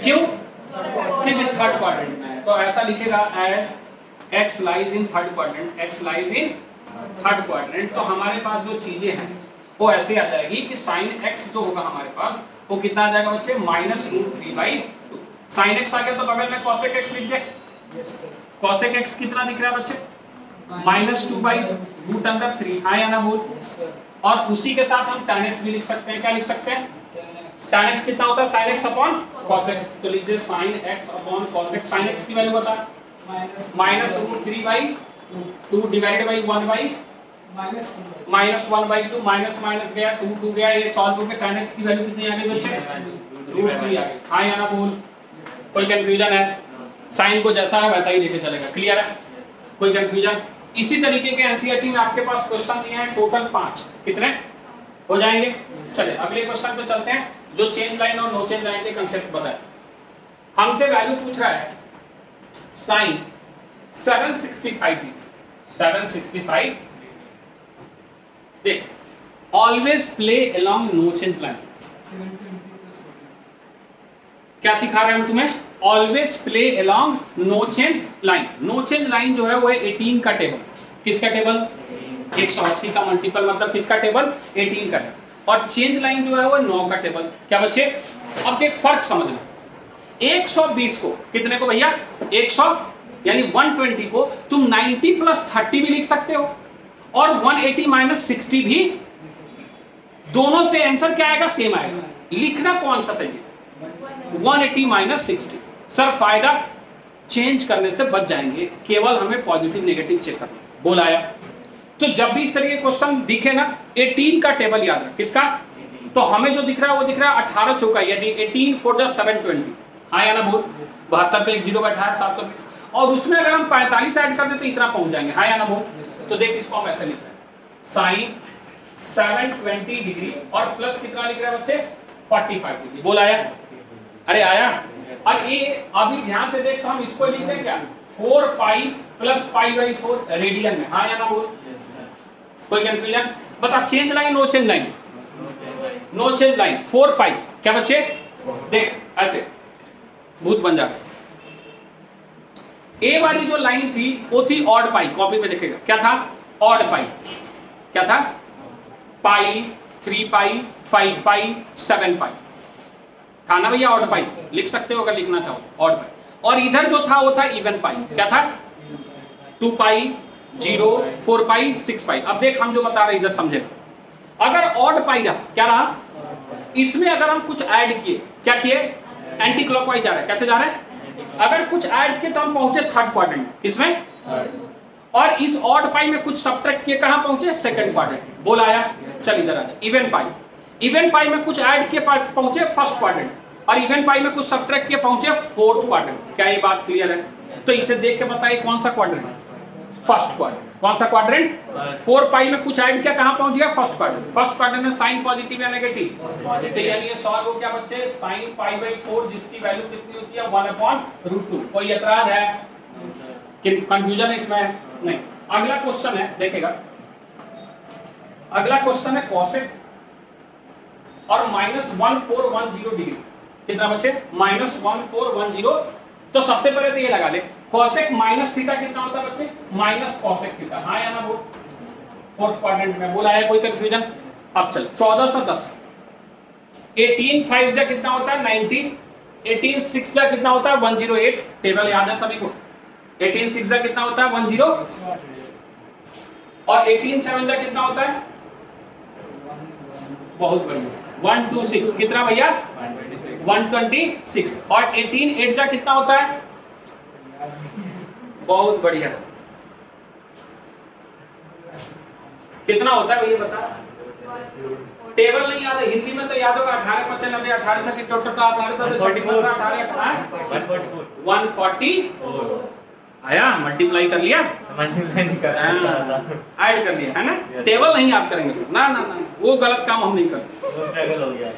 क्यों? क्योंकि थर्ड क्वाड्रेंट में है। तो ऐसा लिखेगा as x lies in third quadrant. x lies in third quadrant. तो हमारे पास जो चीजें हैं वो ऐसे आ जाएगी कि sin x जो होगा हमारे पास वो कितना आ जाएगा बच्चे? -√3/2। sin x आ गया तो बगल में cosec x लिख दे। Yes sir. cosec x कितना दिख रहा है बच्चे? -2/√3। हाँ या ना बोल? Yes sir. और उसी के साथ हम tan x भी लिख सकते हैं। क्या लिख सकते हैं? tan x कितना होता है? sin x upon cos x। तो लिख दे sin x upon cos x। sin x की वैल्यू बता। -√3/2 डिवाइडेड बाई 1/, -1/2, माइनस माइनस गया, 2 गया, ये सॉल्व होकर tan x की वैल्यू कितनी आ गई बच्चे? √3 आ गई। हाँ या ना बोल? कोई कंफ्यूजन है? साइन को जैसा है वैसा ही लेके चलेगा। क्लियर है? कोई कंफ्यूजन? इसी तरीके के एनसीईआरटी में आपके पास क्वेश्चन दिए हैं टोटल 5। कितने हो जाएंगे? चलिए अगले क्वेश्चन पे चलते हैं, जो चेंज लाइन और नो चेंज लाइन के कंसेप्ट बताए। हमसे वैल्यू पूछ रहा है साइन 765 765। देख, always play along no change line. क्या सिखा रहे हैं हम तुम्हें? Always play along no change line. No change line जो है वो है 18 का टेबल। किसका टेबल? 180 का मल्टीपल, मतलब किसका टेबल? 18 का टेबल। और चेंज लाइन जो है वो 9 का टेबल। क्या बच्चे? अब देख फर्क समझना। 120 को कितने को भैया? 100 यानी 120 को तुम 90 + 30 भी लिख सकते हो, और 180 - 60 भी। दोनों से आंसर क्या आएगा? सेम आएगा। लिखना कौन सा सही है? 180 - 60। सर फायदा चेंज करने से बच जाएंगे, केवल हमें पॉजिटिव नेगेटिव चेक करना। बोल आया? तो जब भी इस तरह के क्वेश्चन दिखे ना, 18 का टेबल याद रख। किसका? तो हमें जो दिख रहा है वो दिख रहा है 18 चौका, यानी 18 × 4 = 720। हाँ या ना बोल? 72 पे एक 0 बैठा है, 720। और उसमें अगर हम 45 ऐड कर दे तो इतना पहुंच जाएंगे। हाँ या ना बोल? तो देख इसको हम ऐसे लिख रहे हैं, साइन 720 डिग्री और प्लस कितना लिख रहा है बच्चे? 45 डिग्री। बोल आया? अरे आया? और ये अभी ध्यान से देख, तो हम इसको लिख रहे हैं क्या? 4π + π/4 रेडियन में। हाँ या ना बोल? कोई कंफ्यूजन? बता, change line no change line? No change line 4π। क्या बच्चे? देख ऐसे भूत बन जाता। ए वाली जो लाइन थी वो थी ऑड पाई। कॉपी में देखेगा क्या था? Odd pi. क्या था? पाई, 3 पाई, 5 पाई, 7 पाई था ना भैया, ऑड पाई लिख सकते हो अगर लिखना चाहो ऑड पाई। और इधर जो था वो था इवन पाई, क्या था 2 पाई, 0, 4 पाई, 6 पाई। अब देख हम जो बता रहे इधर समझे, अगर ऑड पाई रहा क्या रहा, इसमें अगर हम कुछ ऐड किए, क्या किए, एंटी क्लॉकवाइज जा रहा है, कैसे जा रहा है, अगर कुछ ऐड किए तो हम पहुंचे थर्ड क्वाड्रेंट, किसमें, और इस ऑड पाई में कुछ सब्ट्रैक्ट किए कहां पहुंचे, सेकंड क्वाड्रेंट। बोल आया, चल इधर आ जा, इवन पाई, इवन पाई में कुछ ऐड किए पहुंचे फर्स्ट क्वाड्रेंट, और इवन पाई में कुछ सब्ट्रैक्ट किए पहुंचे फोर्थ क्वाड्रेंट। क्या ये बात क्लियर है? तो इसे देख के बताइए कौन सा क्वाड्रेंट, फर्स्ट क्वाड्रेंट। कौन सा क्वाड्रेंट, 4 पाई में कुछ ऐड किया कहां पहुंच गया, फर्स्ट क्वाड्रेंट। फर्स्ट क्वाड्रेंट में साइन पॉजिटिव या नेगेटिव, तो यानी ये सॉल्व हो क्या बच्चे, साइन पाई बाई 4 जिसकी वैल्यू कितनी होती है 1/√2। कोई एतराज है, कंफ्यूजन है इसमें? नहीं। अगला क्वेश्चन है, देखिएगा अगला क्वेश्चन है कॉसेक और -1410 डिग्री, कितना बच्चे, -1410। तो सबसे पहले तो ये लगा ले, कॉसेक माइनस थीटा कितना होता है बच्चे, माइनस कॉसेक थीटा, हाँ या ना बोल, फोर्थ क्वाड्रेंट में। बोला है, कोई कंफ्यूजन? अब चल 14 से 10, 18 5 जा कितना होता है 19, 18 6 जा कितना होता है 108। टेबल याद है सभी को, 18 6 जा कितना होता है 10, और 18 7 जा कितना होता है, बहुत बढ़िया, 126, कितना भैया 126, और 18 8 जा कितना होता है, बहुत बढ़िया, कितना होता है भैया बता, टेबल नहीं याद है, हिंदी में तो याद होगा 18 5 90 18 6 टोटल 144 आया, मल्टीप्लाई कर लिया, मल्टीप्लाई नहीं कर ऐड कर लिया है ना। टेबल नहीं याद करेंगे सर, ना ना ना, वो गलत काम हम नहीं करते। वो स्ट्रगल हो गया।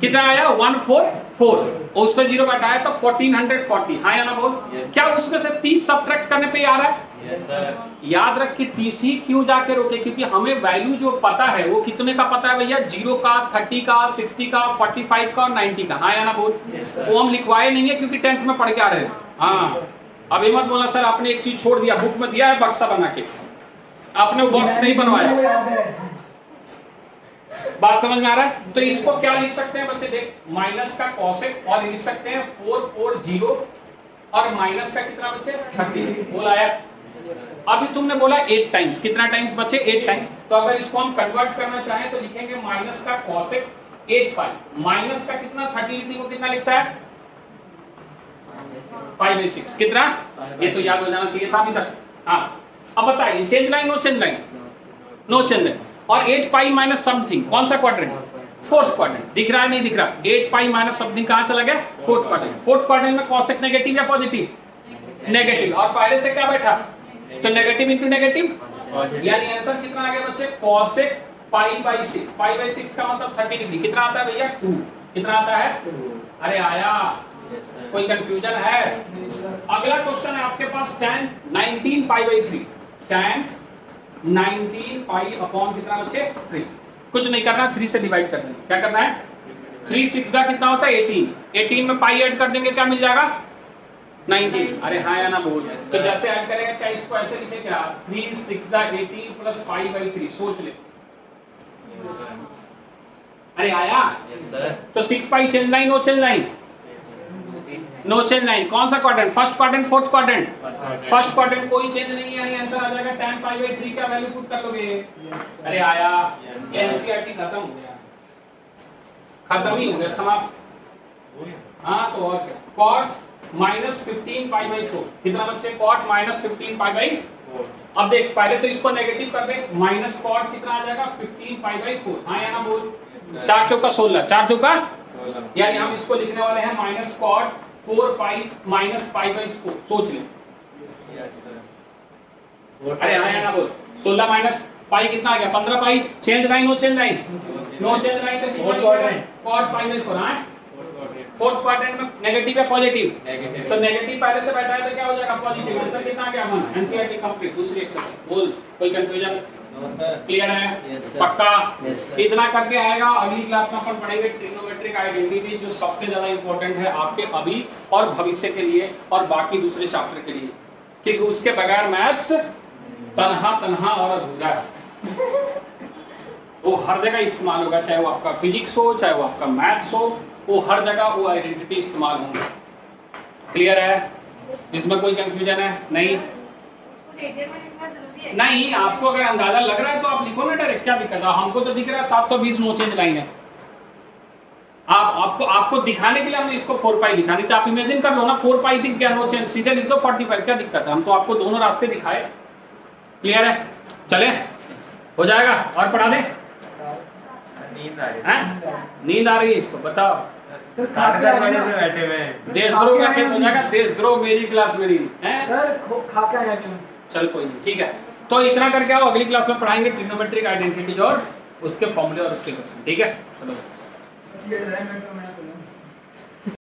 कितना आया 144, उस पे 0 घटाया तो 1440, हाँ या ना बोल। क्या उसमें से 30 सब्ट्रैक्ट करने पे आ रहा है? Yes sir. याद रख के 30 ही क्यों जाके रोके, क्योंकि हमें वैल्यू जो पता है वो कितने का पता है भैया, 0 का, 30 का, 60 का, 45 का और 90 का, हाँ या ना बोल। वो हम लिखवाए नहीं है क्योंकि 10th में पढ़ के आ रहे हैं। हाँ, अब ये मत बोलना सर आपने एक चीज छोड़ दिया, बुक में दिया है बक्सा बना के, आपने वो बॉक्स नहीं बनवाया। बात समझ में आ रहा है? तो इसको क्या लिख सकते हैं बच्चे, देख माइनस का कॉसेक, और लिख सकते हैं 440, और माइनस का कितना बच्चे 30। बोला है, अभी तुमने बोला 8 टाइम्स, कितना टाइम्स बच्चे 8 टाइम्स। तो अगर इसको हम कन्वर्ट करना चाहें तो लिखेंगे माइनस का कॉसेक 8 पाई, माइनस का कितना 30 लिखने को कितना लिखता है 5/6, कितना, ये तो याद हो जाना चाहिए था अभी तक। हाँ, अब बताइए change line, no change line, no change line. और 8 पाई माइनस समथिंग, कौन सा क्वाड्रेंट, फोर्थ क्वाड्रेंट। दिख रहा है नहीं दिख रहा, 8 पाई माइनस समथिंग कहां चला गया, फोर्थ क्वाड्रेंट। फोर्थ क्वाड्रेंट में कॉसेक नेगेटिव या पॉजिटिव, नेगेटिव, और पहले से क्या बैठा, तो नेगेटिव इंटू नेगेटिव, यानी आंसर कितना आ गया बच्चे, कॉसेक π/6, π/6 का मतलब 30 डिग्री, कितना आता है भैया 2, कितना आता है, अरे आया, कोई कंफ्यूजन है? अगला क्वेश्चन है आपके पास tan 19 π/3, tan 19 पाई अपॉन कितना बच्चे 3, कुछ नहीं करना, 3 से डिवाइड कर देंगे। क्या करना है, 3 6 का कितना होता है 18, 18 में पाई ऐड कर देंगे क्या मिल जाएगा 19। अरे हाँ या ना बोल, तो जैसे ऐड करेंगे क्या इसको ऐसे लिखे क्या, 3 6 18 प्लस 5/3, सोच ले। अरे आया, तो 6 pi change line, no change line, no change line. कौन सा quadrant, first quadrant fourth quadrant, first quadrant, कोई चेंज नहीं है, आंसर आ जाएगा tan π/3 का वैल्यू पुट कर लोगे। अरे आया, एनसीईआरटी खत्म हो गया, खत्म ही हो गया, समाप्त। हाँ तो और क्या, cot -15 π/4, कितना बच्चे cot -15 π/4। अब देख पहले तो इसको नेगेटिव कर दे, माइनस कॉट कितना आ जाएगा 15 π/4, हाँ या ना बोल। 4 चौका 16, 4 चौका, यानी हम इसको लिखने वाले हैं माइनस कॉट 4 पाई माइनस π/4, सोच ले। अरे हाँ या ना बोल, 16 माइनस पाई कितना आ गया 15 pi, change line, no change line, no change line, तो कितना कॉट π/4, हाँ फोर्थ क्वाड्रेंट में नेगेटिव या पॉजिटिव, तो नेगेटिव पहले से बैठा है तो क्या हो जाएगा पॉजिटिव। आंसर कितना आ गया मन, एनसीईआरटी कंप्लीट। दूसरी एक्सरसाइज बोल, कोई कंफ्यूजन, क्लियर है, पक्का? इतना करके आएगा। अगली क्लास में अपन पढ़ेंगे ट्रिग्नोमेट्रिक आइडेंटिटी, जो सबसे ज्यादा इंपॉर्टेंट है आपके अभी और भविष्य के लिए और बाकी दूसरे चैप्टर के लिए, क्योंकि उसके बगैर मैथ्स तन्हा तन्हा और अधूरा है। वो हर जगह इस्तेमाल होगा, चाहे वो आपका फिजिक्स हो, चाहे वो आपका मैथ्स हो, वो हर जगह वो आइडेंटिटी इस्तेमाल होंगे। क्लियर है? इसमें कोई कंफ्यूजन है? नहीं नहीं, आपको अगर अंदाजा लग रहा है तो आप लिखो ना डायरेक्ट, क्या दिक्कत है? हमको तो दिख रहा है 720 नो चेंज लाइन है। आपको दिखाने के लिए हमने इसको 4 पाई दिखानी थी, आप इमेजिन कर लो ना 4 पाई दिख गया नो चेंज, सीधे लिख दो 45, क्या दिक्कत है? हम तो आपको दोनों रास्ते दिखाए। क्लियर है? चले, हो जाएगा? और पढ़ा दें? नींद आ रही हैं? नींद आ रही है इसको? बताओ। 10:30 बजे से बैठे हुए हैं। देशद्रोह का केस हो जाएगा, देशद्रोह मेरी क्लास मेरी हैं? सर खा के आया क्या? चल कोई नहीं, ठीक है। तो इतना करके आओ, अगली क्लास में पढ़ाएंगे ट्रिग्नोमेट्रिक आइडेंटिटीज और उसके फॉर्मूले और उसके क्वेश्चन। ठीक है, चलो। ये ड्राइंग में तो मैं